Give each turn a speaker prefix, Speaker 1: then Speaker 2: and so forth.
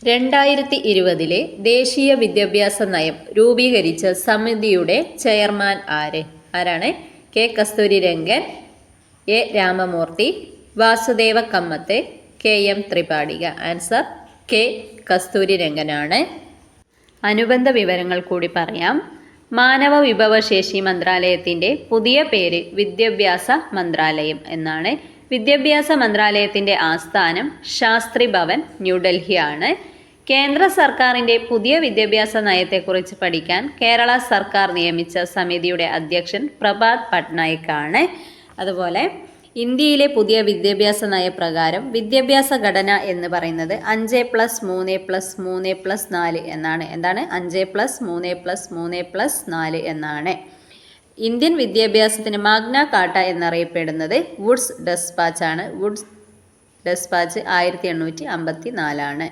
Speaker 1: 2020 ദേശീയ വിദ്യാഭ്യാസ നയം രൂപീകരിച്ച സമിതിയുടെ ചെയർമാൻ ആരാണ്? K Kasturirangan, A Ramamurthy, Vasudeva Kamath, K M ത്രിപാഠിക. ആൻസർ കെ കസ്തൂരിരംഗനാണ്. അനുബന്ധ വിവരങ്ങൾ കൂടി പറയാം. മാനവ വിഭവശേഷി മന്ത്രാലയത്തിൻ്റെ പുതിയ പേര് വിദ്യാഭ്യാസ മന്ത്രാലയം എന്നാണ്. വിദ്യാഭ്യാസ മന്ത്രാലയത്തിൻ്റെ ആസ്ഥാനം ശാസ്ത്രി ഭവൻ, ന്യൂഡൽഹി ആണ്. കേന്ദ്ര സർക്കാരിൻ്റെ പുതിയ വിദ്യാഭ്യാസ നയത്തെക്കുറിച്ച് പഠിക്കാൻ കേരള സർക്കാർ നിയമിച്ച സമിതിയുടെ അധ്യക്ഷൻ പ്രഭാത് പട്നായിക് ആണ്. അതുപോലെ ഇന്ത്യയിലെ പുതിയ വിദ്യാഭ്യാസ നയപ്രകാരം വിദ്യാഭ്യാസ ഘടന എന്ന് പറയുന്നത് 5+3+3+4 എന്നാണ്. എന്താണ്? 5+3+3+4 എന്നാണ്. ഇന്ത്യൻ വിദ്യാഭ്യാസത്തിന് മാഗ്ന കാർട്ട എന്നറിയപ്പെടുന്നത് വുഡ്സ് ഡെസ്പാച്ച് ആണ്. വുഡ്സ് ഡെസ്പാച്ച് 1854 ആണ്.